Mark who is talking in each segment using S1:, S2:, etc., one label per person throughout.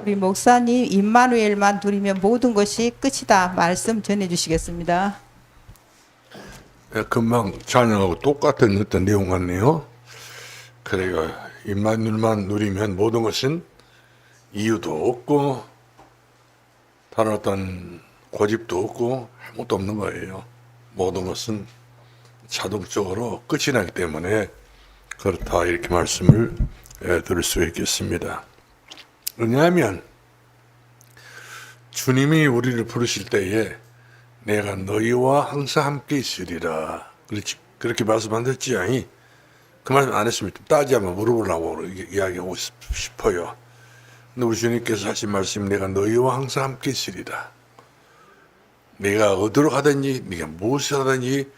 S1: 우리 목사님 임마누엘만 누리면 모든 것이 끝이다 말씀 전해주시겠습니다.
S2: 예, 금방 찬양하고 똑같은 어떤 내용 같네요. 그래요. 임마누엘만 누리면 모든 것은 이유도 없고 다른 어떤 고집도 없고 아무것도 없는 거예요. 모든 것은 자동적으로 끝이 나기 때문에 그렇다 이렇게 말씀을 들을 수 있겠습니다. 왜냐하면 주님이 우리를 부르실 때에 내가 너희와 항상 함께 있으리라 그렇게 말씀하셨지 아니 그 말씀 안 했으면 따지하면 물어보려고 이야기하고 싶어요. 근데 우리 주님께서 하신 말씀이 내가 너희와 항상 함께 있으리라. 내가 어디로 가든지 네가 무엇을 하든지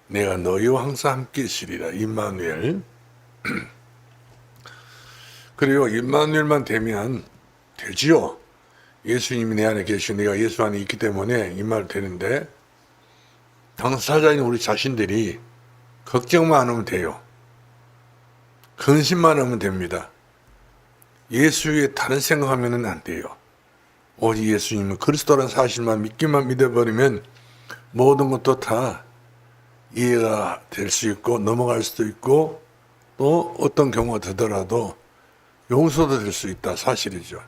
S2: 내가 너희와 항상 함께 있으리라. 임마누엘. 그리고 임마누엘만 되면 되지요. 예수님이 내 안에 계시고 내가 예수 안에 있기 때문에 이 말 되는데 당사자인 우리 자신들이 걱정만 안 하면 돼요. 근심만 하면 됩니다. 예수 위에 다른 생각하면 안 돼요. 오직 예수님은 그리스도라는 사실만 믿기만 믿어버리면 모든 것도 다 이해가 될 수 있고 넘어갈 수도 있고 또 어떤 경우가 되더라도 용서도 될 수 있다 사실이죠.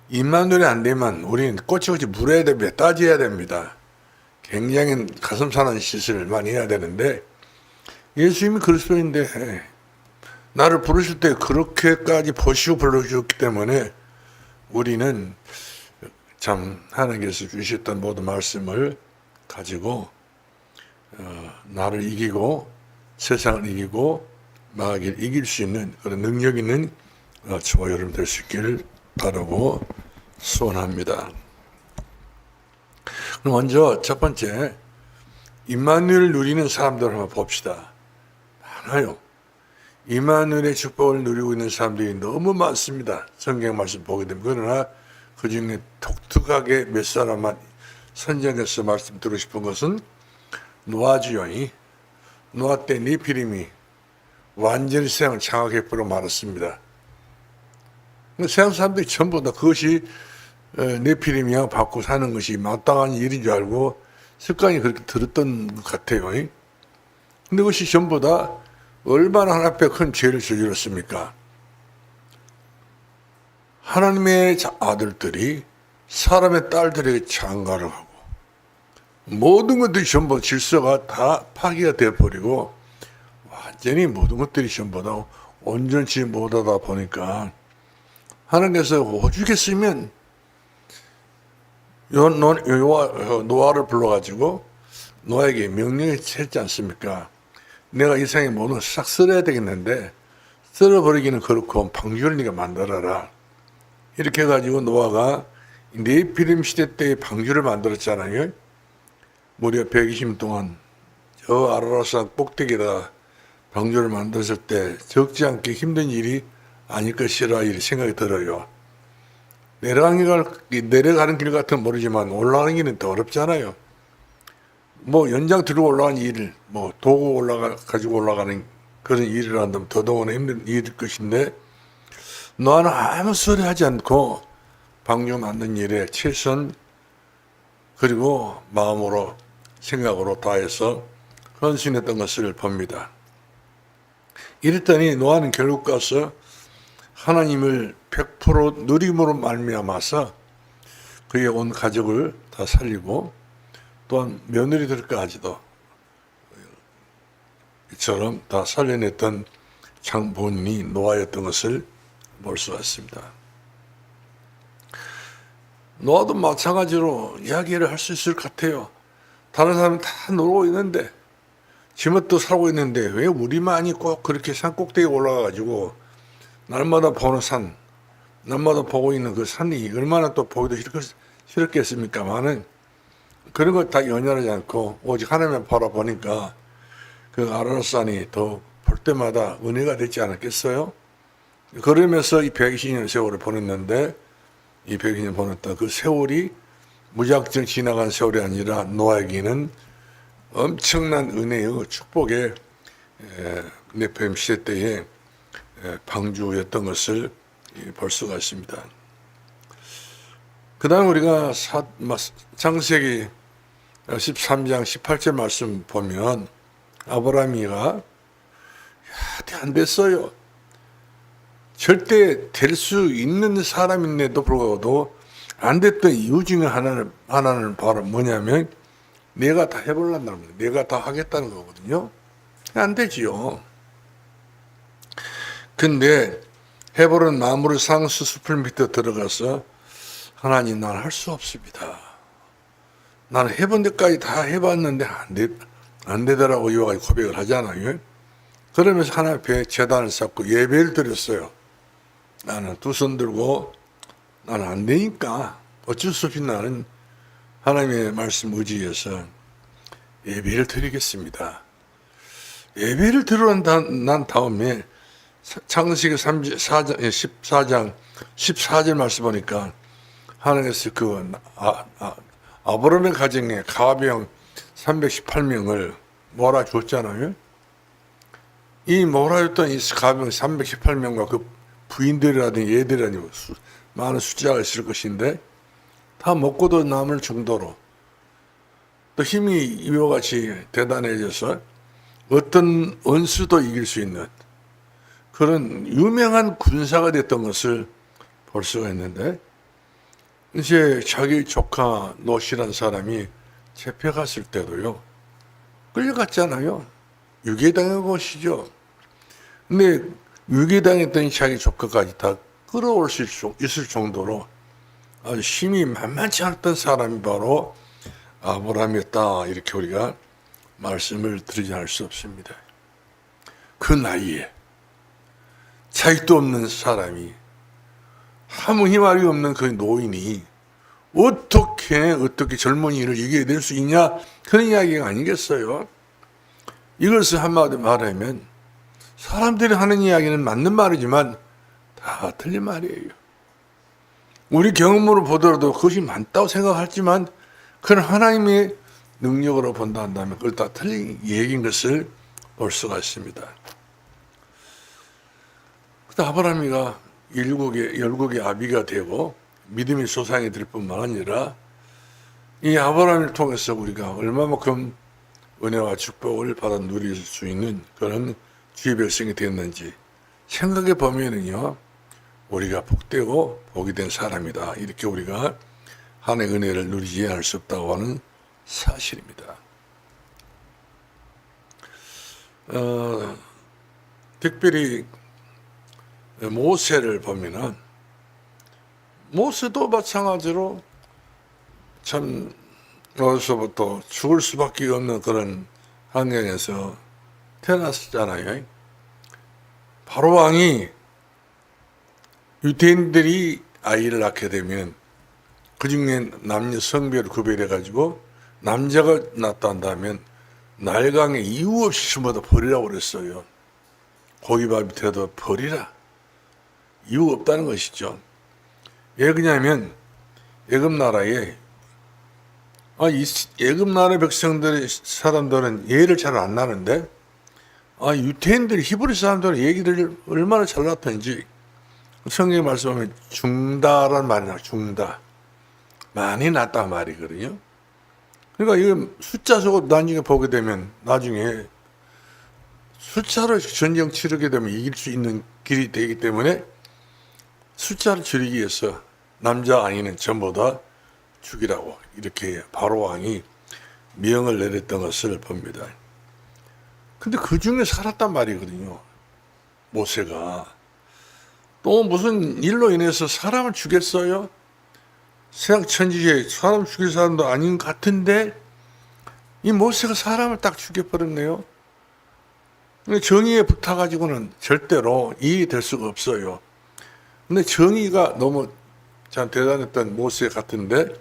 S2: 임마누엘이 안 되면 우리는 꼬치꼬치 물어야 됩니다. 따져야 됩니다. 굉장히 가슴 상하는 짓을 많이 해야 되는데 예수님이 그리스도인데 나를 부르실 때 그렇게까지 보시고 불러주셨기 때문에 우리는 참 하나님께서 주셨던 모든 말씀을 가지고 나를 이기고 세상을 이기고 마귀를 이길 수 있는 그런 능력 있는 저와 여러분 될 수 있기를 바라고 소원합니다. 그럼 먼저 첫 번째 임마누엘을 누리는 사람들 한번 봅시다. 많아요. 임마누엘의 축복을 누리고 있는 사람들이 너무 많습니다. 성경 말씀 보게 되면. 그러나 그 중에 독특하게 몇 사람만 선정해서 말씀 드리고 싶은 것은 노아지요. 노아 때 네피림이 완전히 세상을 장악해버려 말았습니다. 세상 사람들이 전부 다 그것이 네피림이야 받고 사는 것이 마땅한 일인 줄 알고 습관이 그렇게 들었던 것 같아요. 근데 그것이 전부 다 얼마나 하나님 앞에 큰 죄를 저질렀습니까? 하나님의 아들들이 사람의 딸들에게 장가를 하고 모든 것들이 전부 질서가 다 파괴가 되어버리고 완전히 모든 것들이 전부 다 온전치 못하다 보니까 하나님께서 오죽했으면 노아를 불러가지고 노아에게 명령을 했지 않습니까? 내가 이 세상의 모든 걸 싹 썰어야 되겠는데 썰어버리기는 그렇고 방주를 네가 만들어라. 이렇게 해가지고 노아가 네피림 시대 때의 방주를 만들었잖아요. 무려 120년 동안 저 아라라산 꼭대기에다 방주를 만들었을 때 적지 않게 힘든 일이 아닐 것이라 이 생각이 들어요. 내려가는 길 같은 모르지만 올라가는 길은 더 어렵잖아요. 뭐 연장 들고 올라가는 일, 뭐 도구 가지고 올라가는 그런 일을 한다면 더더구나 힘든 일일 것인데 너는 아무 소리 하지 않고 방주 만든 일에 최선 그리고 마음으로 생각으로 다해서 헌신했던 것을 봅니다. 이랬더니 노아는 결국 가서 하나님을 100% 누림으로 말미암아서 그의 온 가족을 다 살리고 또한 며느리들까지도 이처럼 다 살려냈던 장본인이 노아였던 것을 볼 수가 있습니다. 노아도 마찬가지로 이야기를 할 수 있을 것 같아요. 다른 사람은 다 놀고 있는데 지멋도 살고 있는데 왜 우리만이 꼭 그렇게 산 꼭대기에 올라가가지고 날마다 보는 산, 날마다 보고 있는 그 산이 얼마나 또 보기도 싫었겠습니까만은 그런 것 다 연연하지 않고 오직 하나님만 바라보니까 그 아라산이 더 볼 때마다 은혜가 되지 않았겠어요? 그러면서 이 120년 세월을 보냈는데 이 120년 보냈던 그 세월이 무작정 지나간 세월이 아니라 노아에게는 엄청난 은혜의 축복의 네피림 시대 때의 방주였던 것을 볼 수가 있습니다. 그 다음 우리가 창세기 13장 18절 말씀 보면 아브라함이가 안 됐어요. 절대 될 수 있는 사람인데도 불구하고 안 됐던 이유 중에 하나는 바로 뭐냐면 내가 다 해보려는 겁니다. 내가 다 하겠다는 거거든요. 안 되지요. 근데 해보는 나무를 상수 숲을 밑에 들어가서 하나님, 나는 할 수 없습니다. 나는 해본 데까지 다 해봤는데 안 되더라고 이와가 고백을 하잖아요. 그러면서 하나님 앞에 제단을 쌓고 예배를 드렸어요. 나는 두 손 들고 나는 안 되니까 어쩔 수 없이 나는 하나님의 말씀 의지해서 예배를 드리겠습니다. 예배를 드리고 난 다음에 창세기 14장 14절 말씀 보니까 하나님께서 아브라함의 가정에 가병 318명을 몰아줬잖아요. 이 몰아줬던 이 가병 318명과 그 부인들이라든지 애들이라든지 많은 숫자가 있을 것인데 다 먹고도 남을 정도로 또 힘이 이와 같이 대단해져서 어떤 원수도 이길 수 있는 그런 유명한 군사가 됐던 것을 볼 수가 있는데, 이제 자기 조카 롯이라는 사람이 잡혀갔을 때도요, 끌려갔잖아요. 유괴당한 것이죠. 근데 유괴당했던 자기 조카까지 다 끌어올 수 있을 정도로 아주 힘이 만만치 않았던 사람이 바로 아브라함이었다. 이렇게 우리가 말씀을 드리지 않을 수 없습니다. 그 나이에 자식도 없는 사람이, 아무 희망이 없는 그 노인이 어떻게 젊은이를 이겨낼 수 있냐, 그런 이야기가 아니겠어요. 이것을 한마디로 말하면 사람들이 하는 이야기는 맞는 말이지만 다 틀린 말이에요. 우리 경험으로 보더라도 그것이 맞다고 생각하지만 그런 하나님의 능력으로 본다 한다면 그걸 다 틀린 얘기인 것을 볼 수가 있습니다. 아브라함이가 열국의 아비가 되고 믿음의 조상이 될 뿐만 아니라 이 아브라함을 통해서 우리가 얼마만큼 은혜와 축복을 받아 누릴 수 있는 그런 주의 백성이 됐는지 생각해 보면은요, 우리가 복되고 복이 된 사람이다. 이렇게 우리가 하나님의 은혜를 누리지 않을 수 없다고 하는 사실입니다. 특별히 모세를 보면은 모세도 마찬가지로 참 어려서부터 죽을 수밖에 없는 그런 환경에서 태어났었잖아요. 바로 왕이 유대인들이 아이를 낳게 되면 그 중에 남녀 성별을 구별해 가지고 남자가 낳았다 한다면 날강에 이유 없이 전부 다 버리라고 그랬어요. 고기밥 밑에도 버리라. 이유 없다는 것이죠. 왜 그러냐면 애굽 나라에 애굽 나라 사람들은 예를 잘 안 나는데 유태인들이 히브리 사람들은 얘기를 얼마나 잘났던지 성경에 말씀하면 중다라는 말이야. 중다. 많이 났단 말이거든요. 그러니까 이거 숫자 속으로 나중에 보게 되면 나중에 숫자로 전쟁 치르게 되면 이길 수 있는 길이 되기 때문에 숫자를 줄이기 위해서 남자 아이는 전부 다 죽이라고 이렇게 바로 왕이 명을 내렸던 것을 봅니다. 근데 그 중에 살았단 말이거든요. 모세가. 또 무슨 일로 인해서 사람을 죽였어요? 세상 천지에 사람 죽일 사람도 아닌 것 같은데 이 모세가 사람을 딱 죽여버렸네요. 정의에 붙어가지고는 절대로 일이 될 수가 없어요. 근데 정의가 너무 참 대단했던 모세 같은데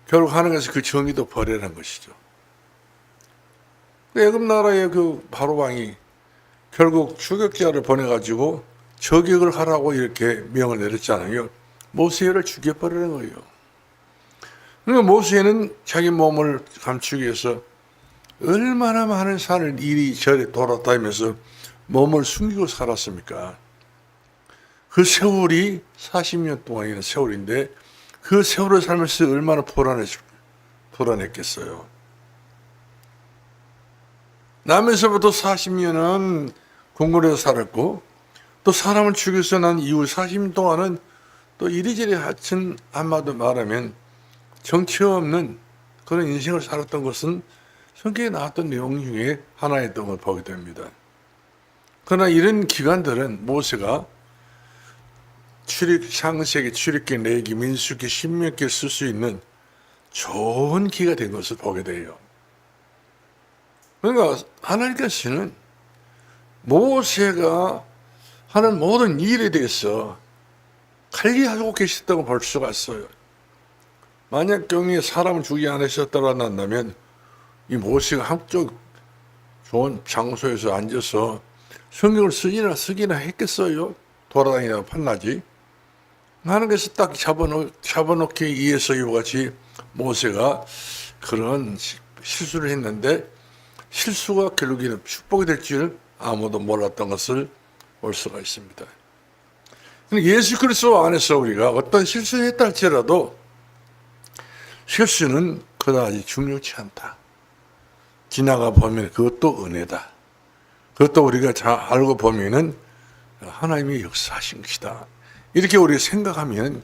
S2: 결국 하나님께서 그 정의도 버리라는 것이죠. 애굽 나라의 그 바로 왕이 결국 추격자를 보내가지고 저격을 하라고 이렇게 명을 내렸잖아요. 모세를 죽여버리는 거예요. 그러니까 모세는 자기 몸을 감추기 위해서 얼마나 많은 산을 이리저리 돌아다니면서 몸을 숨기고 살았습니까? 그 세월이 40년 동안이나 세월인데 그 세월을 살면서 얼마나 불안했겠어요. 남에서부터 40년은 궁궐에서 살았고, 또 사람을 죽여서 난 이후 40년 동안은 또 이리저리 하여튼 한마디 말하면 정체 없는 그런 인생을 살았던 것은 성경에 나왔던 내용 중에 하나였던 걸 보게 됩니다. 그러나 이런 기간들은 모세가 창세기, 출애굽기, 레위기, 민수기, 신명기 쓸 수 있는 좋은 기가 된 것을 보게 돼요. 그러니까 하나님께서는 모세가 하는 모든 일에 대해서 관리하고 계셨다고 볼 수가 있어요. 만약 경우에 사람을 죽이지 않으셨다고 한다면 이 모세가 한쪽 좋은 장소에서 앉아서 성경을 쓰기나 했겠어요? 돌아다니다가 판나지. 하나님께서 딱 잡아놓기 위해서 이와 같이 모세가 그런 실수를 했는데 실수가 결국에는 축복이 될 줄 아무도 몰랐던 것을 볼 수가 있습니다. 예수 그리스도 안에서 우리가 어떤 실수를 했다 할지라도 실수는 그다지 중요치 않다. 지나가 보면 그것도 은혜다. 그것도 우리가 잘 알고 보면은 하나님이 역사하신 것이다. 이렇게 우리가 생각하면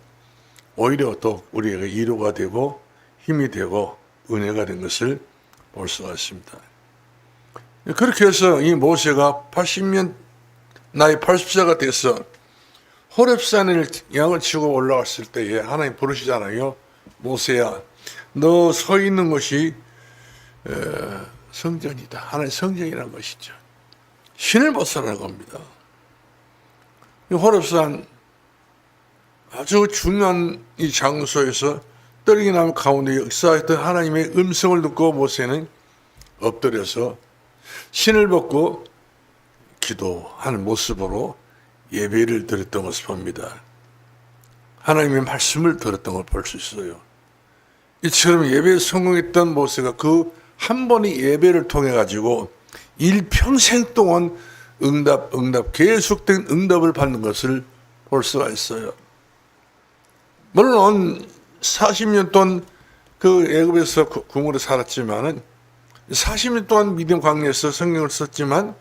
S2: 오히려 또 우리에게 위로가 되고 힘이 되고 은혜가 된 것을 볼 수가 있습니다. 그렇게 해서 이 모세가 80년 나이 80세가 돼서 호렙산을 양을 치고 올라갔을 때에 하나님 부르시잖아요. 모세야, 너 서 있는 곳이 성전이다. 하나님 성전이라는 것이죠. 신을 벗어나는 겁니다. 호렙산 아주 중요한 이 장소에서 떨기나무 가운데 역사했던 하나님의 음성을 듣고 모세는 엎드려서 신을 벗고 기도하는 모습으로 예배를 드렸던 것을 봅니다. 하나님의 말씀을 들었던 걸 볼 수 있어요. 이처럼 예배에 성공했던 모세가 그 한 번의 예배를 통해 가지고 일평생 동안 응답 계속된 응답을 받는 것을 볼 수가 있어요. 물론 40년 동안 그 애굽에서 궁으로 살았지만은 40년 동안 미디안 광야에서 성경을 썼지만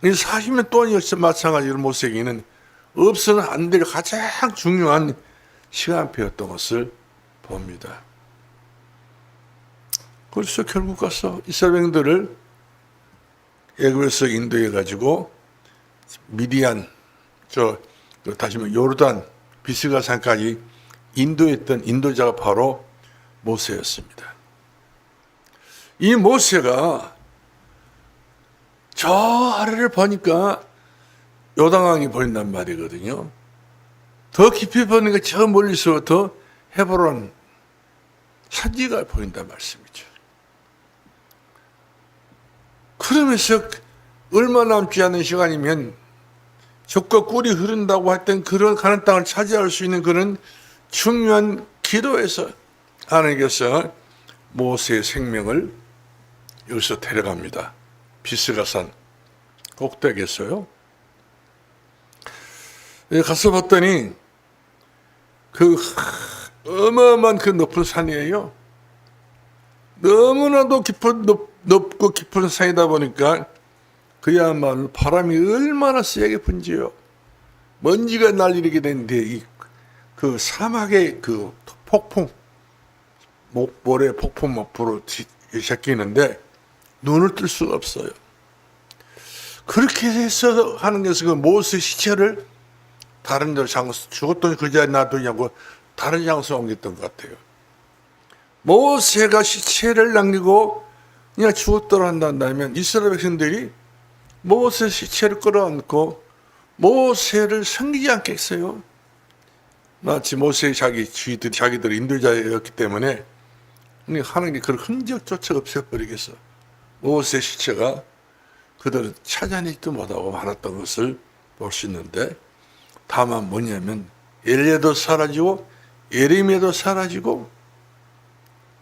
S2: 이 40년 동안 역시 마찬가지로 모세에게는 없어는 안 될 가장 중요한 시간표였던 것을 봅니다. 그래서 결국 가서 이스라엘 백성들을 애굽에서 인도해 가지고 미디안 다시 말해 요르단 비스가산까지 인도했던 인도자가 바로 모세였습니다. 이 모세가 저 아래를 보니까 요단강이 보인단 말이거든요. 더 깊이 보니까 저 멀리서부터 헤브론 산지가 보인단 말씀이죠. 그러면서 얼마 남지 않은 시간이면 젖과 꿀이 흐른다고 했던 그런 가나안 땅을 차지할 수 있는 그런 중요한 기도에서 하나님께서 모세의 생명을 여기서 데려갑니다. 비스가산 꼭대기에서요. 가서 봤더니 그 어마어마한 그 높은 산이에요. 너무나도 높고 깊은 산이다 보니까 그야말로 바람이 얼마나 세게 분지요. 먼지가 날리게 되는데 그 사막의 그 폭풍, 모래 폭풍 앞으로 시작되는데 눈을 뜰 수가 없어요. 그렇게 해서 하는 것은 그 모세 시체를 다른 데 장소, 죽었더니 그 자리에 놔두냐고 다른 장소에 옮겼던 것 같아요. 모세가 시체를 남기고 그냥 죽었더라 한다면 이스라엘 백성들이 모세 시체를 끌어안고 모세를 섬기지 않겠어요? 마치 모세의 자기들이 인도자였기 때문에 하나님이 그런 흔적조차 없애버리겠어. 모세 시체가 그들은 찾아내지도 못하고 말았던 것을 볼 수 있는데, 다만 뭐냐면 엘리야도 사라지고 예레미야도 사라지고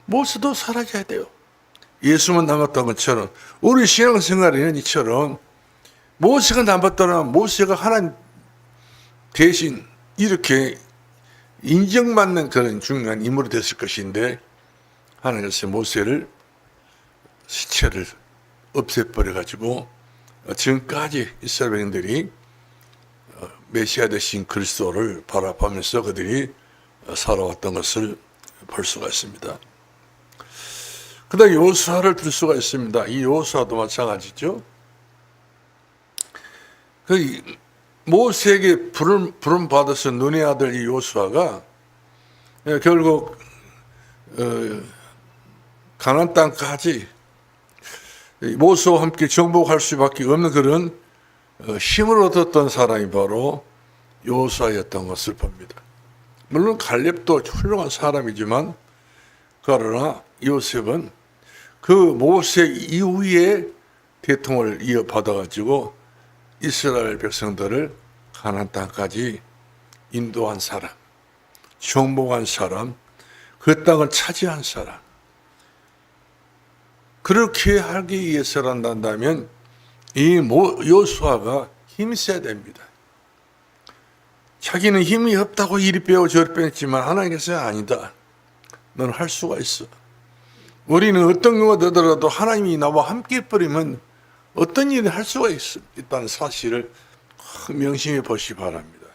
S2: 모세도 사라져야 돼요. 예수만 남았던 것처럼 우리 신앙생활에는 이처럼 모세가 남았더라. 모세가 하나님 대신 이렇게 인정받는 그런 중요한 인물이 됐을 것인데 하나님께서 모세를 시체를 없애버려 가지고 지금까지 이스라엘 백성들이 메시아 되신 그리스도를 바라보면서 그들이 살아왔던 것을 볼 수가 있습니다. 그다음 여호수아를 들 수가 있습니다. 이 여호수아도 마찬가지죠. 그 모세에게 부름 받아서 눈의 아들 이 여호수아가 결국 가나안 땅까지 모세와 함께 정복할 수밖에 없는 그런 힘을 얻었던 사람이 바로 여호수아였던 것을 봅니다. 물론 갈렙도 훌륭한 사람이지만 그러나 요셉은 그 모세 이후에 대통령을 이어받아 가지고 이스라엘 백성들을 가나안 땅까지 인도한 사람, 정복한 사람, 그 땅을 차지한 사람. 그렇게 하기 위해서란다면 이 여호수아가 힘이 있어야 됩니다. 자기는 힘이 없다고 이리 빼고 저리 빼냈지만 하나님께서 아니다. 너는 할 수가 있어. 우리는 어떤 경우가 되더라도 하나님이 나와 함께 버리면 어떤 일을 할 수가 있다는 사실을 명심해 보시기 바랍니다.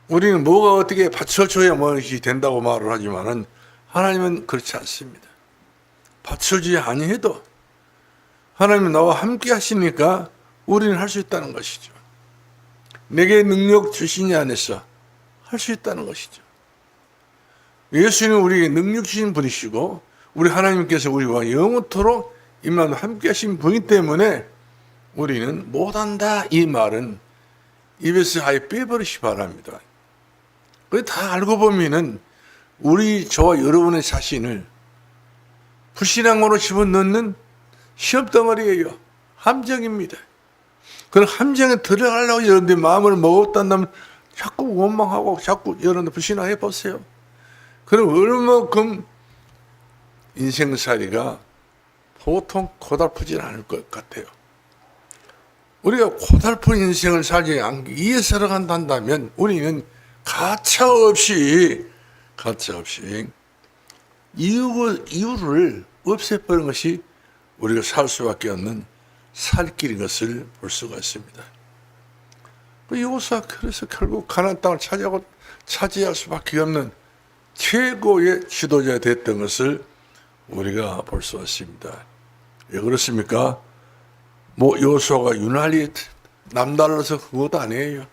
S2: 우리는 뭐가 어떻게 받쳐줘야 무엇이 된다고 말을 하지만은 하나님은 그렇지 않습니다. 받쳐주지 아니해도 하나님이 나와 함께 하시니까 우리는 할 수 있다는 것이죠. 내게 능력 주시니 안에서 할 수 있다는 것이죠. 예수님은 우리에게 능력 주신 분이시고 우리 하나님께서 우리와 영원토록 임마누엘 함께 하신 분이기 때문에 우리는 못한다 이 말은 입에서 아예 빼버리시 바랍니다. 다 알고 보면은 저와 여러분의 자신을 불신앙으로 집어넣는 시험덩어리예요. 함정입니다. 그런 함정에 들어가려고 여러분들이 마음을 먹었다면 자꾸 원망하고 자꾸 여러분들 불신앙해 보세요. 그럼 얼마큼 인생살이가 보통 고달프진 않을 것 같아요. 우리가 고달픈 인생을 살지 않기 위해서 살아간다면 우리는 가차없이 이유를 없애버린 것이 우리가 살 수밖에 없는 살 길인 것을 볼 수가 있습니다. 여호수아 그래서 결국 가나안 땅을 차지할 수밖에 없는 최고의 지도자가 됐던 것을 우리가 볼 수 있습니다. 왜 그렇습니까? 여호수아가 유난히 남달라서 그것도 아니에요.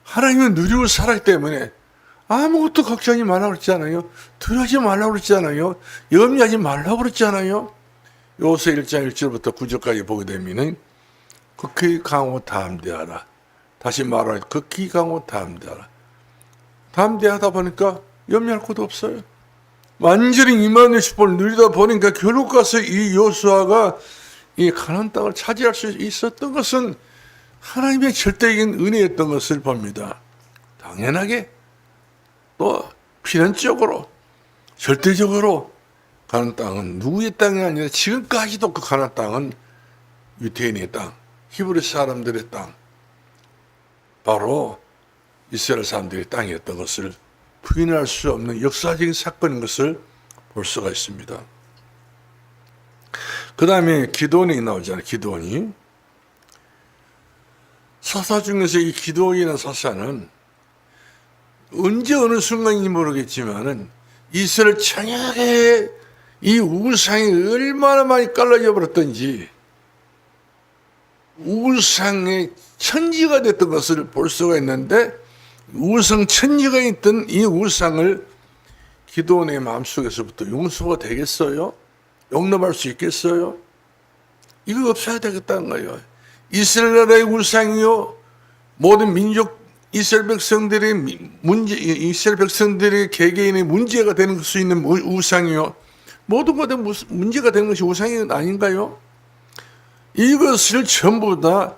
S2: 하나님은 누리고 살았기 때문에 아무것도 걱정하지 말라고 그랬잖아요. 두려워하지 말라고 그랬잖아요. 염려하지 말라고 그랬잖아요. 여호수아 1장 1절부터 9절까지 보게 되면은 극히 강하고 담대하라. 다시 말하라. 극히 강하고 담대하라. 담대하다 보니까 염려할 것도 없어요. 완전히 임마누엘 축복을 누리다 보니까 결국 가서 이 여호수아가 이 가나안 땅을 차지할 수 있었던 것은 하나님의 절대적인 은혜였던 것을 봅니다. 당연하게 또 필연적으로 절대적으로 가나안 땅은 누구의 땅이 아니라 지금까지도 그 가나안 땅은 유대인의 땅, 히브리 사람들의 땅, 바로 이스라엘 사람들의 땅이었던 것을 부인할 수 없는 역사적인 사건인 것을 볼 수가 있습니다. 그 다음에 기드온이 나오잖아요. 기드온이. 사사 중에서 이 기드온이라는 사사는 언제 어느 순간인지 모르겠지만은 이스라엘 청약에 이 우상이 얼마나 많이 깔라져 버렸던지 우상의 천지가 됐던 것을 볼 수가 있는데 우상 천지가 있던 이 우상을 기드온의 마음속에서부터 용서가 되겠어요? 용납할 수 있겠어요? 이거 없어야 되겠다는 거예요. 이스라엘의 우상이요, 모든 민족 이스라엘 백성들의 개개인의 문제가 되는 수 있는 우상이요, 모든 것에 문제가 되는 것이 우상이 아닌가요? 이것을 전부 다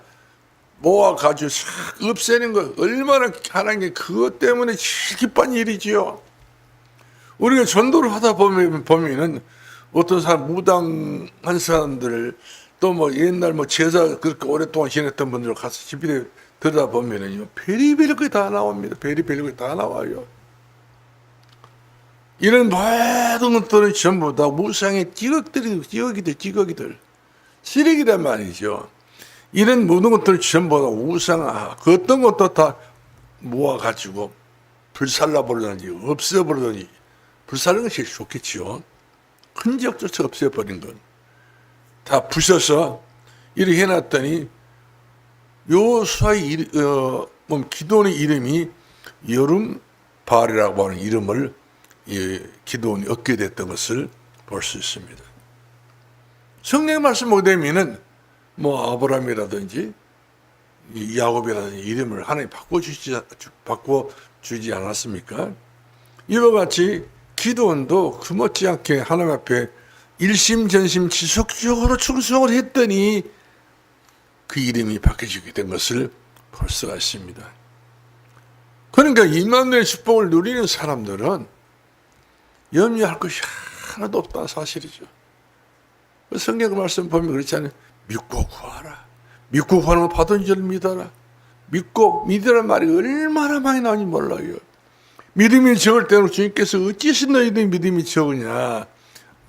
S2: 모아가지고 싹 없애는 것, 얼마나 하나님께 그것 때문에 제일 기쁜 일이지요. 우리가 전도를 하다 보면은 어떤 사람, 무당한 사람들, 또 뭐 옛날 뭐 제사 그렇게 오랫동안 지냈던 분들 가서 집에 들여다보면은요, 별의별 게 다 나옵니다. 별의별 게 다 나와요. 이런 모든 것들은 전부 다 무상의 찌꺼기들, 쓰레기란 말이죠. 이런 모든 것들은 전부 다 우상화, 그 어떤 것도 다 모아가지고 불살라버리든지 없애버리든지, 불살라는 것이 좋겠지요. 흔적조차 없애버린 건. 다 부셔서 이렇게 해놨더니 요수아의 기도원의 이름이 여름바알이라고 하는 이름을 기도원이 얻게 됐던 것을 볼 수 있습니다. 성경의 말씀 보되면은 뭐 아브라함이라든지 야곱이라든지 이름을 하나님 바꿔주지 않았습니까? 이와 같이 기도원도 그 못지않게 하나님 앞에 일심전심 지속적으로 충성을 했더니 그 이름이 바뀌어지게 된 것을 볼 수가 있습니다. 그러니까 임마누엘의 축복을 누리는 사람들은 염려할 것이 하나도 없다는 사실이죠. 성경 말씀 보면 그렇지 않아요? 믿고 구하라. 믿고 구하는 걸 받은 줄 믿어라. 믿으라는 말이 얼마나 많이 나오는지 몰라요. 믿음이 적을 때는 주님께서 어찌해서 너희들 믿음이 적으냐.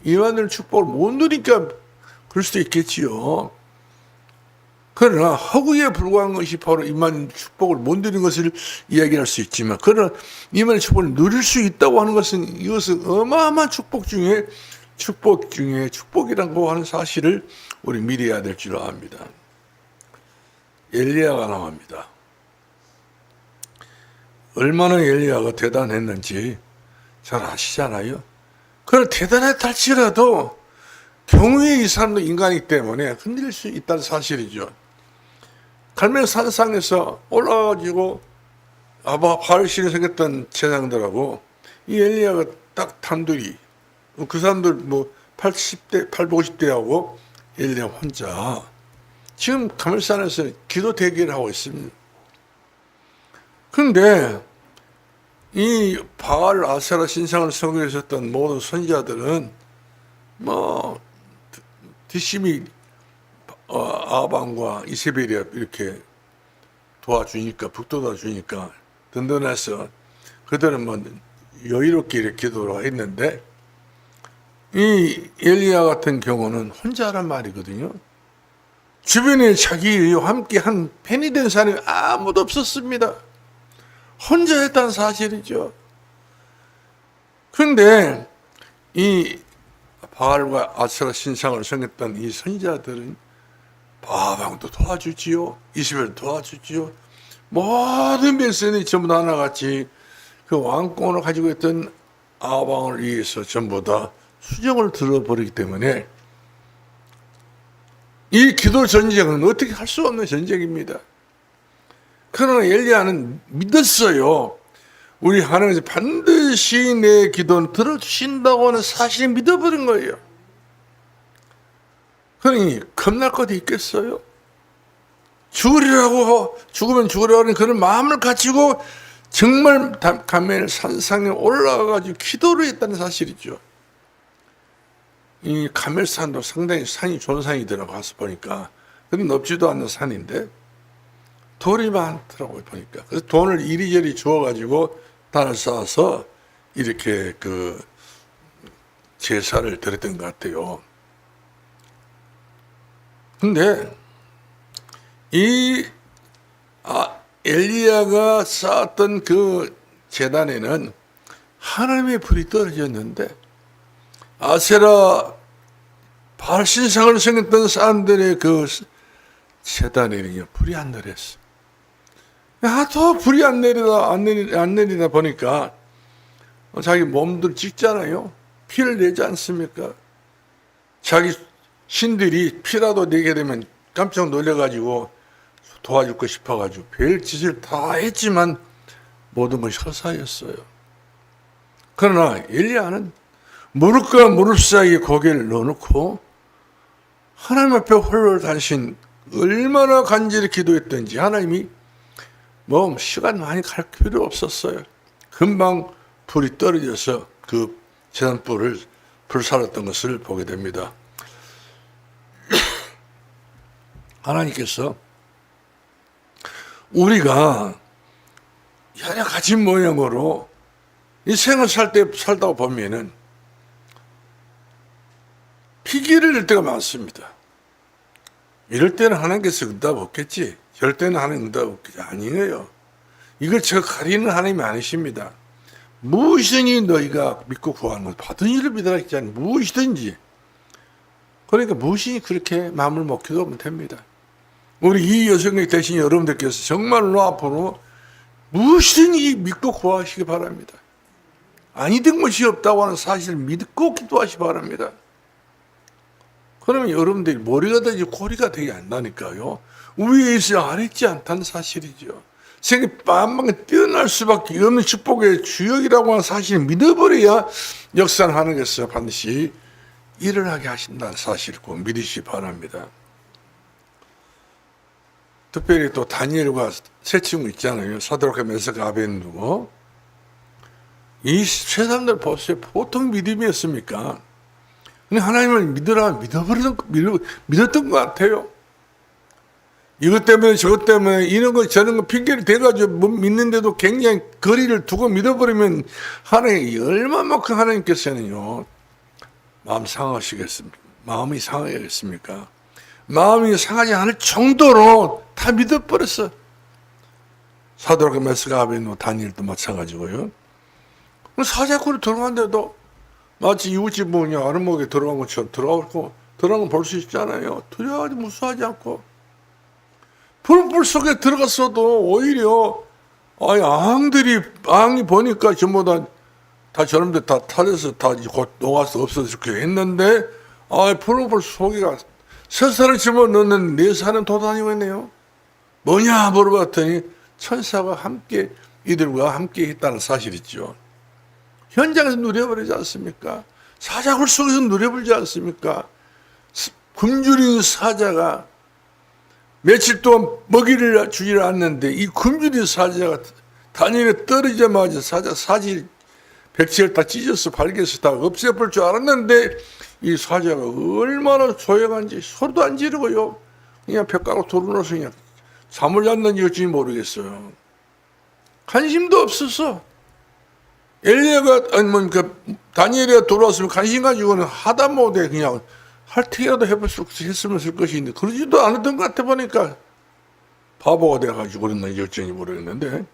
S2: 임마누엘 축복을 못 누리니까 그럴 수도 있겠지요. 그러나 허구에 불과한 것이 바로 임마누엘 축복을 못 누리는 것을 이야기할 수 있지만, 그러나 임마누엘 축복을 누릴 수 있다고 하는 것은 이것은 어마어마한 축복 중에 축복이라고 하는 사실을 우리 믿어야 될 줄 압니다. 엘리야가 나옵니다. 얼마나 엘리야가 대단했는지 잘 아시잖아요. 그걸 대단했다 할지라도 경우에 이 사람도 인간이기 때문에 흔들릴 수 있다는 사실이죠. 갈멜 산상에서 올라가지고 바알신이 생겼던 제사장들하고 이 엘리야가 딱 단둘이, 그 사람들 뭐 80대, 50대하고 엘리야 혼자 지금 갈멜산에서 기도 대기를 하고 있습니다. 그런데 이 바알 아세라 신상을 섬기고 있었던 모든 선지자들은 뭐 뒷심이 아방과 이세벨이 이렇게 도와주니까, 북돋아주니까 든든해서 그들은 뭐 여유롭게 이렇게 기도를 했는데, 이 엘리야 같은 경우는 혼자란 말이거든요. 주변에 자기와 함께 한 팬이 된 사람이 아무도 없었습니다. 혼자 했다는 사실이죠. 그런데 이 바알과 아세라 신상을 섬겼던 이 선지자들은 아방도 도와주지요, 이스벨도 도와주지요, 모든 백성이 전부 다 하나같이 그 왕권을 가지고 있던 아방을 위해서 전부 다 수정을 들어버리기 때문에 이 기도 전쟁은 어떻게 할 수 없는 전쟁입니다. 그러나 엘리야는 믿었어요. 우리 하나님께서 반드시 내 기도는 들어주신다고 하는 사실을 믿어버린 거예요. 그러니 겁날 것도 있겠어요? 죽으면 죽으려고 하는 그런 마음을 가지고 정말 갈멜 산상에 올라가가지고 기도를 했다는 사실이죠. 이 갈멜산도 상당히 산이 좋은 산이더라고 가서 보니까. 근데 높지도 않는 산인데 돌이 많더라고요, 보니까. 그래서 돈을 이리저리 주워가지고 단을 쌓아서 이렇게 그 제사를 드렸던 것 같아요. 근데 이 엘리야가 쌓았던 그 제단에는 하나님의 불이 떨어졌는데, 아세라 바알 신상을 섬겼던 사람들의 그 제단에는 불이 안 내렸어. 또 불이 안 내리다 보니까 자기 몸들 찍잖아요. 피를 내지 않습니까? 자기 신들이 피라도 내게 되면 깜짝 놀래가지고 도와주고 싶어가지고 별 짓을 다 했지만 모든 것이 허사였어요. 그러나 엘리야는 무릎과 무릎 사이에 고개를 넣어놓고 하나님 앞에 홀로 단신 얼마나 간절히 기도했던지 하나님이 뭐 시간 많이 갈 필요 없었어요. 금방 불이 떨어져서 그 제단불을 불살랐던 것을 보게 됩니다. 하나님께서 우리가 여러 가지 모양으로 이 생을 살다 보면은 피기를 낼 때가 많습니다. 이럴 때는 하나님께서 응답 없겠지. 이럴 때는 하나님 응답 없겠지. 아니에요. 이걸 제가 가리는 하나님이 아니십니다. 무엇이든지 너희가 믿고 구하는 것 받은 일을 믿어라 했잖아요. 무엇이든지. 그러니까 무엇이 그렇게 마음을 먹기도 하면 됩니다. 우리 이 여성이 대신 여러분들께서 정말로 앞으로 무엇이든지 믿고 구하시기 바랍니다. 아니된 것이 없다고 하는 사실을 믿고 기도하시기 바랍니다. 그러면 여러분들이 머리가 되지 고리가 되게 안다니까요. 위에 있어 아래 있지 않다는 사실이죠. 세계 만방에 뛰어날 수밖에 없는 축복의 주역이라고 하는 사실을 믿어버려야 역사는 하나님께서 반드시 일어나게 하신다는 사실을 꼭 믿으시기 바랍니다. 특별히 또 다니엘과 세 친구 있잖아요. 사드락과 메삭과 아벤누고. 이 세 사람들 보세요. 보통 믿음이었습니까? 근데 하나님을 믿으라 믿었던 것 같아요. 이것 때문에 저것 때문에 이런 거 저런 거 핑계를 대가지고 믿는데도 굉장히 거리를 두고 믿어버리면 하나님 얼마만큼 하나님께서는요 마음이 상하겠습니까? 마음이 상하지 않을 정도로 다 믿어버렸어. 사드락과 메삭과 아벤누고 다니엘도 마찬가지고요. 사자굴에 들어갔는데도 마치 이웃집 문이 아랫목에 들어간 것처럼 들어간 걸 볼 수 있잖아요. 두려워하지 무서워하지 않고 불불 속에 들어갔어도 오히려 앙이 보니까 전부 다 저놈들 다 타져서 다 곧 녹아서 없어질 거 했는데 불불 속에가 서사를 집어넣는 네 사람 돌아다니고 있네요. 뭐냐 물어봤더니 천사가 함께 이들과 함께 했다는 사실이죠. 현장에서 누려버리지 않습니까? 사자굴 속에서 누려버리지 않습니까? 굶주린 사자가 며칠 동안 먹이를 주지를 않는데 이 굶주린 사자가 다니엘에 떨어지자마자 사질 백지를 다 찢어서 발개서 다 없애볼 줄 알았는데 이 사자가 얼마나 조용한지 소리도 안 지르고요. 그냥 벽가로 돌아놓아서 그냥 잠을 잤는지 어찌 모르겠어요. 관심도 없어서 다니엘이가 돌아왔으면 관심 가지고는 하다못해 그냥 할택이라도 했으면 쓸 것인데 그러지도 않았던 것 같아 보니까 바보가 돼가지고 그랬는지 어쩐지 모르겠는데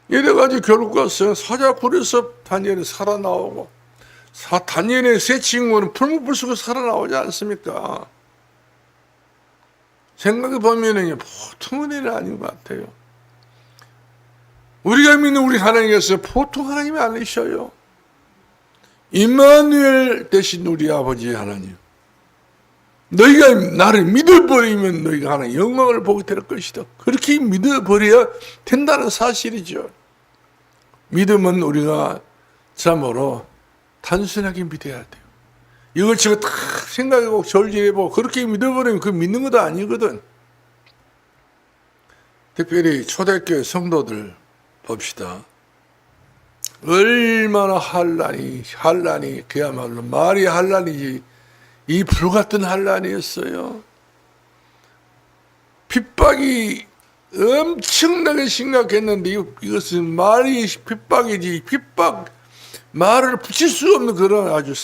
S2: 이래가지고 결국 가서 사자굴에서 다니엘이 살아나오고 다니엘의 세 친구는 풀무불 속에 살아나오지 않습니까? 생각해보면 보통은 일이 아닌 것 같아요. 우리가 믿는 우리 하나님께서 보통 하나님이 아니셔요. 임마누엘 대신 우리 아버지 하나님. 너희가 나를 믿어버리면 너희가 하나님 영광을 보게 될 것이다. 그렇게 믿어버려야 된다는 사실이죠. 믿음은 우리가 참으로 단순하게 믿어야 돼요. 이걸 제가 다 생각하고 절제해보고 그렇게 믿어버리면 그 믿는 것도 아니거든. 특별히 초대교회 성도들 봅시다. 얼마나 한란이 그야말로 말이 한란이지 이 불같은 한란이었어요. 핍박이 엄청나게 심각했는데 이것은 말이 핍박이지 말을 붙일 수 없는 그런 아주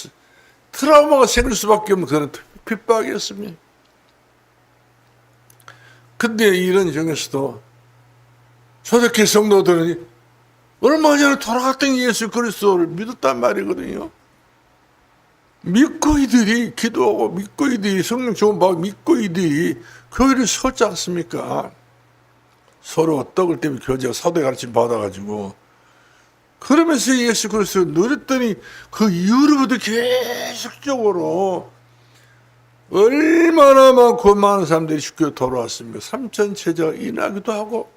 S2: 트라우마가 생길 수밖에 없는 그런 핍박이었습니다. 근데 이런 중에서도 초대교회 성도들은 얼마 전에 돌아갔던 예수 그리스도를 믿었단 말이거든요. 믿고 이들이 기도하고 믿고 이들이 성령 좋은 바 믿고 이들이 교회를 섰지 않습니까? 서로 떡을 때문에 교제가 사도의 가르침 받아가지고 그러면서 예수 그리스도를 누렸더니 그 이후로부터 계속적으로 얼마나 많은 사람들이 주교에 돌아왔습니까? 3천 제자가 일어나기도 하고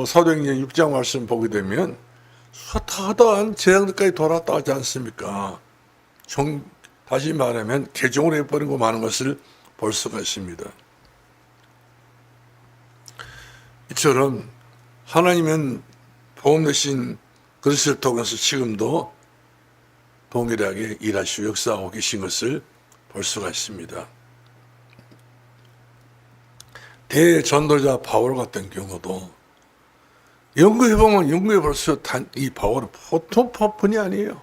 S2: 사도행전 6장 말씀 보게 되면 숱하다한 재앙들까지 돌아왔다 하지 않습니까? 다시 말하면 개종을 해버리고 마는 것을 볼 수가 있습니다. 이처럼 하나님은 복음 대신 그리스도를 통해서 지금도 동일하게 일하시고 역사하고 계신 것을 볼 수가 있습니다. 대전도자 바울 같은 경우도 연구해보면 연구해볼수록 이 바울은 보통 분이 아니에요.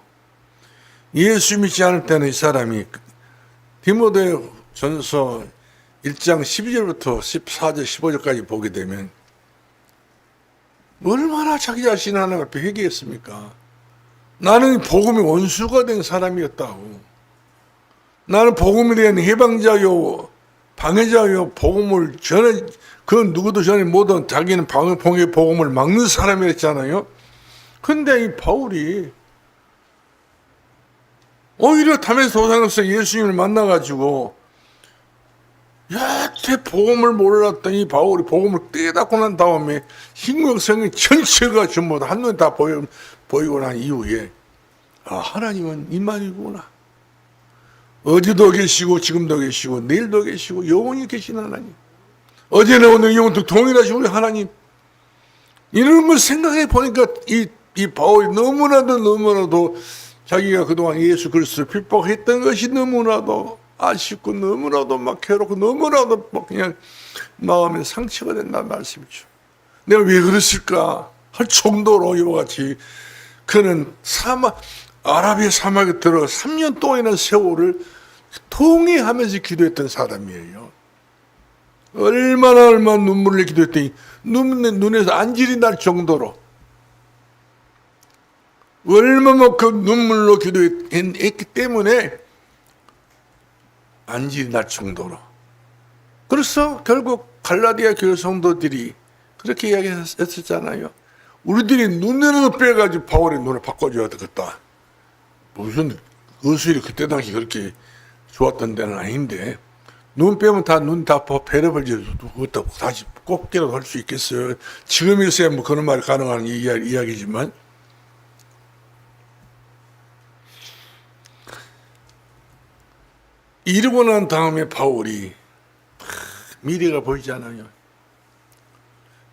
S2: 예수 믿지 않을 때는 이 사람이 디모데 전서 1장 12절부터 14절 15절까지 보게 되면 얼마나 자기 자신 하나님 앞에 회개했습니까? 나는 복음의 원수가 된 사람이었다고. 나는 복음에 대한 해방자요 방해자요 복음을 전에 그 누구도 전에 못한 자기는 방해 복음을 막는 사람이었잖아요. 근데 이 바울이 오히려 담에서 도상에서 예수님을 만나가지고 여태 복음을 몰랐던 이 바울이 복음을 깨닫고 난 다음에 신경성이 전체가 전부 다 한눈에 다 보이고 난 이후에 하나님은 이만이구나. 어제도 계시고 지금도 계시고 내일도 계시고 영원히 계신 하나님. 어제나 오늘 영원히 동일하신 우리 하나님. 이런 걸 생각해 보니까 이 바울이 너무나도 자기가 그동안 예수 그리스도를 핍박했던 것이 너무나도 아쉽고 너무나도 막 괴롭고 너무나도 막 그냥 마음에 상처가 된다는 말씀이죠. 내가 왜 그랬을까 할 정도로 이와 같이 그는 아라비아 사막에 들어가 3년 동안이나 세월을 통회하면서 기도했던 사람이에요. 얼마나 눈물을 기도했더니 눈에서 안질이 날 정도로 얼마나 그 눈물로 기도했기 때문에 안질이 날 정도로. 그래서 결국 갈라디아 교회 성도들이 그렇게 이야기했었잖아요. 우리들이 눈에는 빼가지고 바울의 눈을 바꿔줘야 되겠다. 무슨 의술이 그때 당시 그렇게 좋았던 데는 아닌데 눈 빼면 눈 다 배려버리지 그것도 다시 꼽기라도 할 수 있겠어요. 지금일서야 뭐 그런 말이 가능한 이야기지만 이러고 난 다음에 바울이 미래가 보이지 않아요.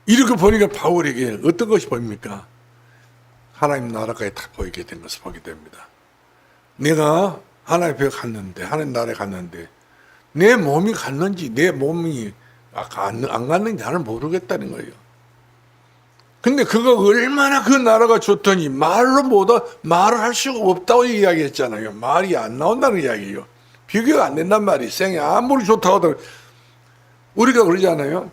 S2: 이렇게 보니까 바울에게 어떤 것이 보입니까? 하나님 나라까지 다 보이게 된 것을 보게 됩니다. 내가 하나님 앞에 갔는데 하나님 나라에 갔는데 내 몸이 갔는지 내 몸이 안 갔는지 나는 모르겠다는 거예요. 근데 그가 얼마나 그 나라가 좋더니 말을 할 수가 없다고 이야기했잖아요. 말이 안 나온다는 이야기예요. 비교가 안 된단 말이 생이 아무리 좋다고 하더라도 우리가 그러잖아요.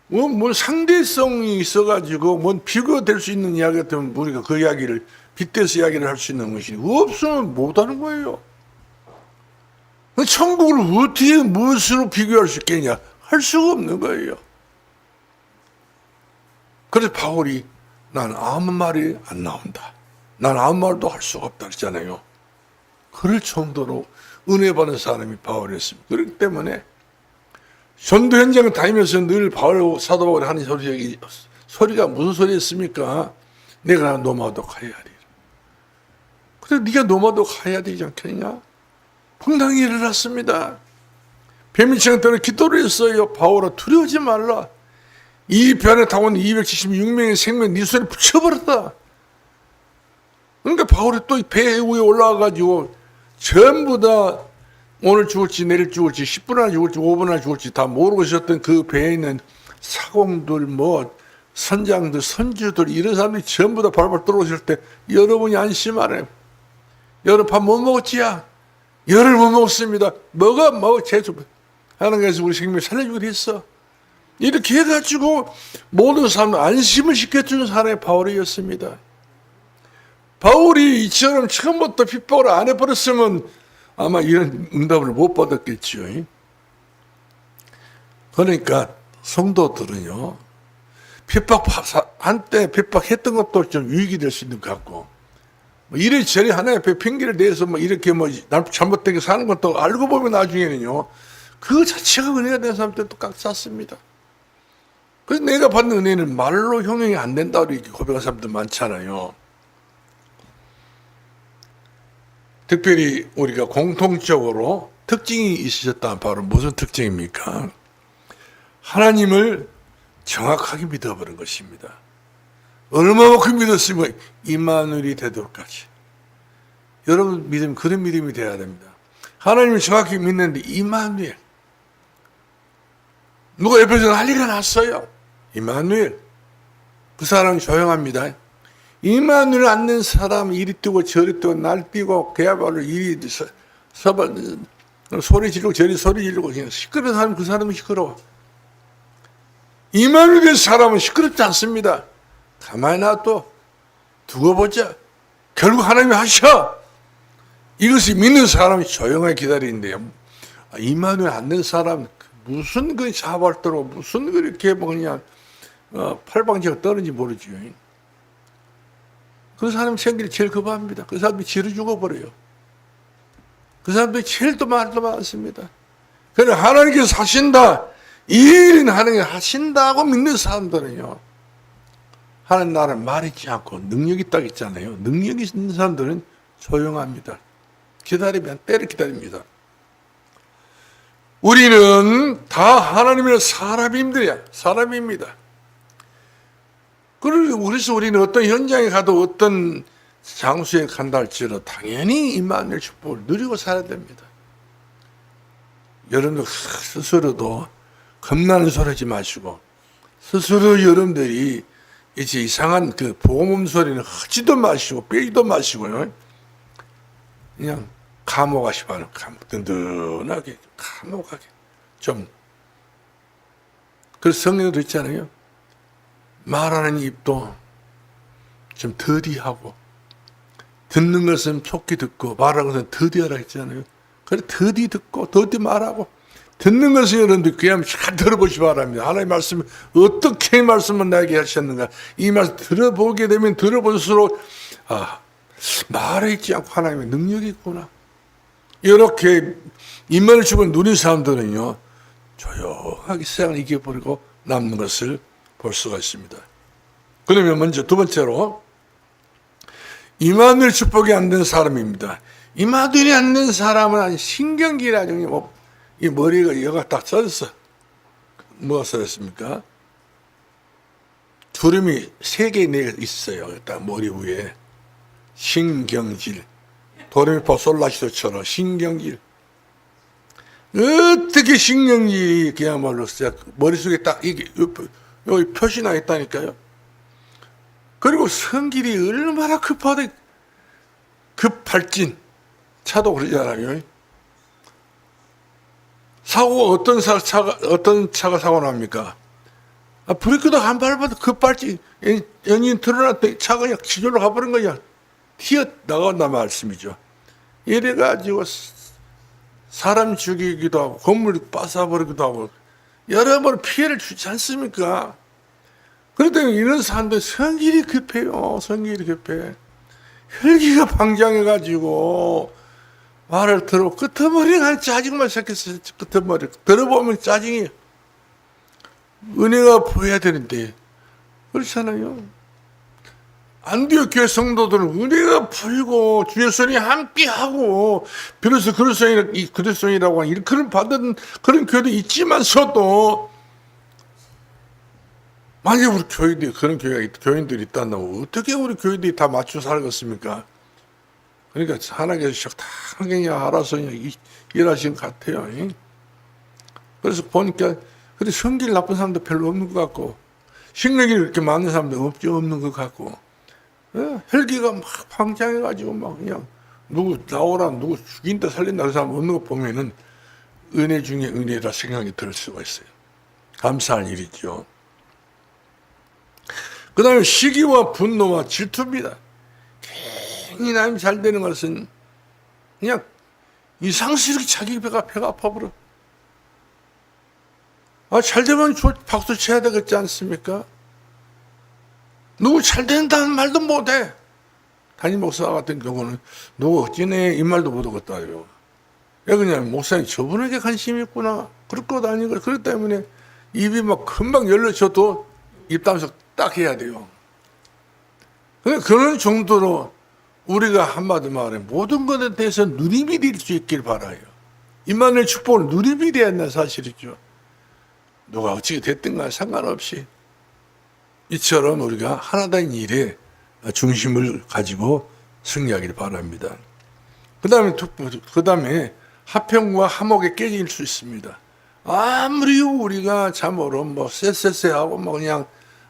S2: 뭐 상대성이 있어가지고 뭔 비교될 수 있는 이야기 같으면 우리가 그 이야기를 빗대서 이야기를 할 수 있는 것이 없으면 못하는 거예요. 천국을 어떻게 무엇으로 비교할 수 있겠냐? 할 수가 없는 거예요. 그래서 바울이 난 아무 말이 안 나온다. 난 아무 말도 할 수가 없다 그랬잖아요. 그럴 정도로 은혜 받은 사람이 바울이었습니다. 그렇기 때문에 전도 현장을 다니면서 늘 사도 바울이 하는 소리가 무슨 소리였습니까? 내가 노마도 가야 하리라. 그래 네가 노마도 가야 되지 않겠냐? 분당히 일어났습니다. 뱀이치는 때는 기도를 했어요. 바울아 두려워하지 말라. 이 변에 타고 있는 276명의 생명 네 손에 붙여버렸다. 그러니까 바울이 또 배 위에 올라와가지고 전부 다 오늘 죽을지 내일 죽을지 10분 안에 죽을지 5분 안에 죽을지 다 모르고 있었던 그 배에 있는 사공들 선장들 선주들 이런 사람들이 전부 다 발발 들어오실 때 여러분이 안심하래. 여러분 밥 못 먹었지야? 열을 못 먹었습니다. 먹어 제주 하나님께서 우리 생명 살려주기로 했어. 이렇게 해가지고 모든 사람들 안심을 시켜주는 사람이 바울이었습니다. 바울이 이처럼 처음부터 핍박을 안 해버렸으면 아마 이런 응답을 못 받았겠지요. 그러니까 성도들은요, 한때 핍박했던 것도 좀 유익이 될 수 있는 것 같고, 이래저래 하나님 앞에 핑계를 대서 이렇게 잘못되게 사는 것도 알고 보면 나중에는요, 그 자체가 은혜가 된 사람들도 꽉 찼습니다. 그래서 내가 받는 은혜는 말로 형용이 안 된다고 이렇게 고백한 사람들 많잖아요. 특별히 우리가 공통적으로 특징이 있으셨다면 바로 무슨 특징입니까? 하나님을 정확하게 믿어버린 것입니다. 얼마만큼 믿었으면 임마누엘이 되도록까지. 여러분 믿음 그런 믿음이 돼야 됩니다. 하나님을 정확히 믿는데 임마누엘 누가 옆에서 난리가 났어요. 임마누엘. 그 사람이 조용합니다. 임마누엘 앉는 사람 이리 뛰고 저리 뛰고 날 뛰고 그야말로 이리 소리 지르고 저리 소리 지르고 그냥 시끄러운 사람 그 사람은 시끄러워. 임마누엘 사람은 시끄럽지 않습니다. 가만히 놔둬 두고 보자. 결국 하나님이 하셔. 이것이 믿는 사람이 조용하게 기다리는데요. 임마누엘 앉는 사람 무슨 그 자발도로 무슨 그렇게 뭐 그냥 팔방지가 떠는지 모르지요. 그 사람 생길이 제일 급합니다. 그 사람이 지르 죽어버려요. 그 사람들이 제일 또 말도 많습니다. 그래 하나님께서 하신다. 이 일은 하나님이 하신다고 믿는 사람들은요. 하나님 나라를 말하지 않고 능력이 딱 있잖아요. 능력이 있는 사람들은 조용합니다. 기다리면 때를 기다립니다. 우리는 다 하나님의 사람입니다. 그래서 우리는 어떤 현장에 가도 어떤 장소에 간다 할지라도 당연히 임마누엘 축복을 누리고 살아야 됩니다. 여러분들 스스로도 겁나는 소리 하지 마시고 스스로 여러분들이 이제 이상한 그 복음 소리는 하지도 마시고 빼지도 마시고요. 그냥 감옥하시 바는 든든하게 감옥하게 좀. 그래서 성경도 있잖아요. 말하는 입도 좀 더디하고 듣는 것은 촉기 듣고 말하는 것은 더디하라 했잖아요. 그래 더디 듣고 더디 말하고 듣는 것은 여러분들 그냥 잘 들어보시 바랍니다. 하나님의 말씀을 어떻게 말씀을 나에게 하셨는가 이 말씀 들어보게 되면 들어볼수록 말하지 않고 하나님의 능력이 있구나. 이렇게 임마누엘 축복을 누린 사람들은요 조용하게 세상을 이겨버리고 남는 것을 볼 수가 있습니다. 그러면 먼저 두 번째로 임마누엘 축복이 안 된 사람입니다. 임마누엘이 안 된 사람은 아니 신경질이 뭐 이 머리가 여가 딱 써졌어. 뭐가 써졌습니까? 주름이 3개, 4개 있어요. 딱 머리 위에 신경질. 도레미파 솔라시도처럼 신경질. 어떻게 신경질이 그야말로 머릿속에 딱 이게 여기 표시나 있다니까요. 그리고 성질이 얼마나 급하대. 급발진. 차도 그러잖아요. 사고가 어떤 차가 사고 납니까? 브레이크도 안 밟아도 급발진. 연인 틀어놨더니 차가 그냥 지절로 가버린 거야. 튀어나간단 말씀이죠. 이래가지고 사람 죽이기도 하고 건물 빠사버리기도 하고 여러 번 피해를 주지 않습니까? 그런데 이런 사람들 성질이 급해요. 성질이 급해. 혈기가 방장해가지고 말을 들어 끄트머리가 짜증만 생겼어요. 끄트머리 들어보면 짜증이 은혜가 보여야 되는데 그렇잖아요. 안디옥 교회 성도들은 은혜가 보이고 주의 손이 함께하고 비로소 그리스도인이라고 하는 그런 받은 그런 교회도 있지만서도 만약 우리 교회들이 그런 교인들이 있다면 어떻게 우리 교회들이 다 맞춰 살겠습니까? 그러니까 하나님께서 적당하게 그냥 알아서 그냥 일하신 것 같아요. 그래서 보니까 근데 성질 나쁜 사람도 별로 없는 것 같고 신경이 이렇게 많은 사람도 없는 것 같고 혈기가 막 방장해가지고 막 그냥 누구 나오라 누구 죽인다 살린다 그 사람 없는 거 보면은 은혜 중에 은혜라 생각이 들 수가 있어요. 감사한 일이죠. 그 다음에 시기와 분노와 질투입니다. 괜히 남이 잘 되는 것은 그냥 이상스럽게 자기 배가 아파버려. 잘 되면 박수 쳐야 되겠지 않습니까? 누구 잘 된다는 말도 못해. 담임 목사 같은 경우는 누구 어찌네 이 말도 못하겠다요. 왜 그냥 목사님 저분에게 관심이 있구나. 그렇고 다니고 그렇기 때문에 입이 막 금방 열려져도 입 다면서 딱 해야 돼요. 그런 정도로 우리가 한마디 말해 모든 것에 대해서 누림이 될 수 있길 바라요. 임마누엘 축복을 누림이 돼야 한다는 사실이죠. 누가 어떻게 됐든가 상관없이 이처럼 우리가 하나된 일에 중심을 가지고 승리하길 바랍니다. 그 다음에 화평과 화목에 깨질 수 있습니다. 아무리 우리가 참으로 뭐 쎄쎄쎄하고 뭐 그냥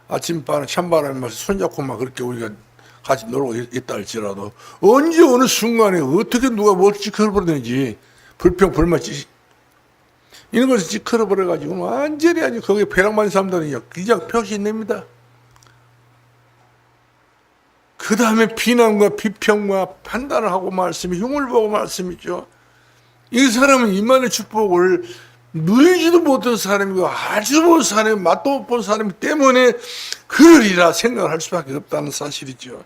S2: 아침바람 찬바람에 막 손잡고 막 그렇게 우리가 같이 놀고 있다 할지라도 언제 어느 순간에 어떻게 누가 뭘 찌그러버리는지 불평불만 이런 것을 찌그러버려가지고 완전히 아주 거기에 배락만 사람들은 그냥 표시냅니다. 그 다음에 비난과 비평과 판단을 하고 말씀이 흉을 보고 말씀이죠. 이 사람은 이만의 축복을 누리지도 못한 사람이고 알지도 못한 사람이 맛도 못 본 사람이 때문에 그러리라 생각을 할 수밖에 없다는 사실이죠.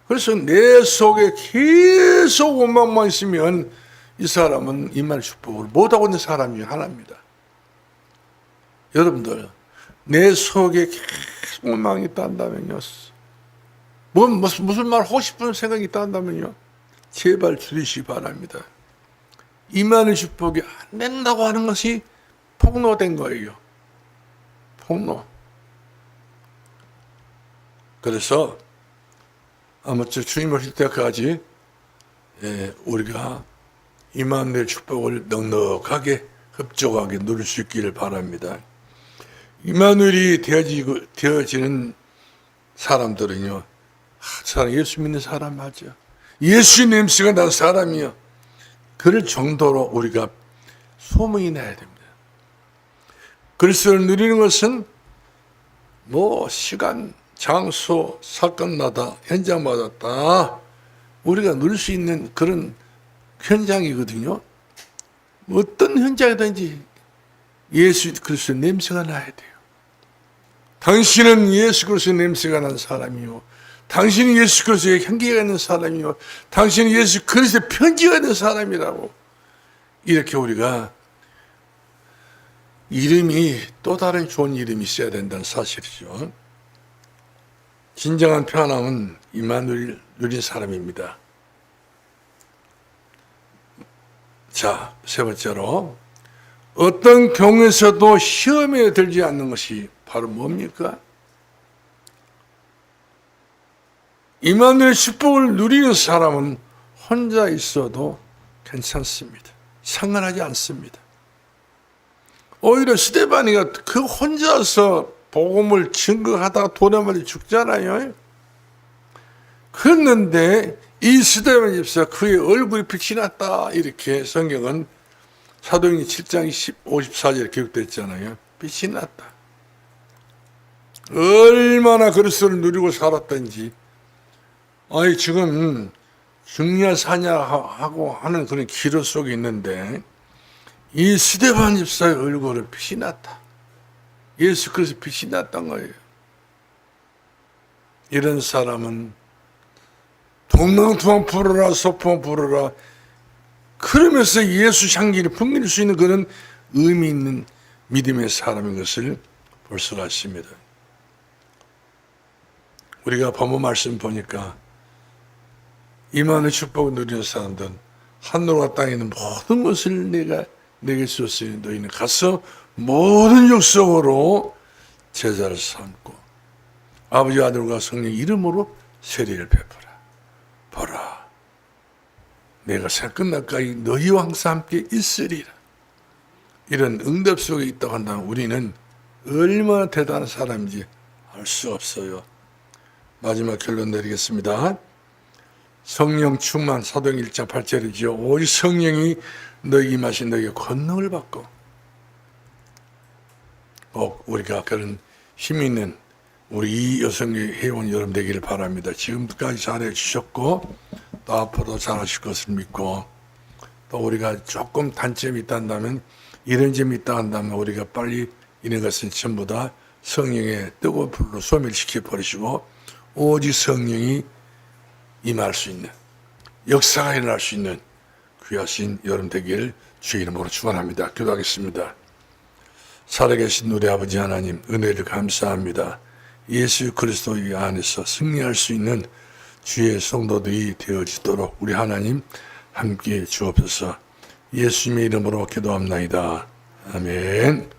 S2: 그래서 내 속에 계속 원망만 있으면 이 사람은 이만의 축복을 못하고 있는 사람 중에 하나입니다. 여러분들 내 속에 계속 원망이 있다면요, 무슨 말 하고 싶은 생각이 있다면요, 제발 줄이시기 바랍니다. 이만의 축복이 안 된다고 하는 것이 폭로된 거예요. 폭로. 그래서 아무쪼 주님 오실 때까지 우리가 이만의 축복을 넉넉하게 흡족하게 누릴 수 있기를 바랍니다. 이마누엘이 되어지는 사람들은요, 사람 예수 믿는 사람 맞죠? 예수의 냄새가 난 사람이요, 그럴 정도로 우리가 소문이 나야 됩니다. 그리스도를 누리는 것은 뭐 시간, 장소, 사건마다 현장마다 다 우리가 누릴 수 있는 그런 현장이거든요. 어떤 현장이든지 예수 그리스도의 냄새가 나야 돼요. 당신은 예수 그리스도의 냄새가 난 사람이요, 당신은 예수 그리스도의 향기가 있는 사람이요, 당신은 예수 그리스도의 편지가 있는 사람이라고, 이렇게 우리가 이름이 또 다른 좋은 이름이 있어야 된다는 사실이죠. 진정한 편안함은 이마누엘 누린 사람입니다. 자, 세 번째로 어떤 경우에서도 시험에 들지 않는 것이 바로 뭡니까? 이마누엘 축복을 누리는 사람은 혼자 있어도 괜찮습니다. 상관하지 않습니다. 오히려 스데반이가 그 혼자서 복음을 증거하다가 돌에 맞아 죽잖아요. 그랬는데 이 스데반 집사 그의 얼굴이 빛이 났다, 이렇게 성경은 사도행전 7장 54절에 기록되어 있잖아요. 빛이 났다. 얼마나 그리스도를 누리고 살았던지. 아니 지금 죽냐 사냐 하고 하는 그런 기로 속에 있는데 이 스데반 집사의 얼굴에 빛이 났다. 예수 그리스도 빛이 났던 거예요. 이런 사람은 동방투방 부르라 소풍 부르라 그러면서 예수 향기를 풍길 수 있는 그런 의미 있는 믿음의 사람인 것을 볼 수가 있습니다. 우리가 본문 말씀 보니까 이만의 축복을 누리는 사람들은 하늘과 땅에 있는 모든 것을 내게 주었으니 너희는 가서 모든 족속으로 제자를 삼고 아버지 아들과 성령 이름으로 세례를 베푸라. 보라, 내가 새 끝날까지 너희와 항상 함께 있으리라. 이런 응답 속에 있다고 한다면 우리는 얼마나 대단한 사람인지 알 수 없어요. 마지막 결론 내리겠습니다. 성령 충만, 사도행전 1장 8절이죠. 오직 성령이 너희 임하신 너희에게 권능을 받고, 꼭 우리가 그런 힘 있는 우리 이 여성의 회원 여러분 되기를 바랍니다. 지금까지 잘해 주셨고 또 앞으로 잘하실 것을 믿고, 또 우리가 조금 단점이 있다면 이런 점이 있다 한다면 우리가 빨리 이런 것은 전부 다 성령의 뜨거운 불로 소멸시켜 버리시고 오직 성령이 임할 수 있는, 역사가 일어날 수 있는 귀하신 여러분 되기를 주의 이름으로 축원합니다. 기도하겠습니다. 살아계신 우리 아버지 하나님, 은혜를 감사합니다. 예수 그리스도 안에서 승리할 수 있는 주의 성도들이 되어지도록 우리 하나님 함께 주옵소서. 예수님의 이름으로 기도합나이다. 아멘.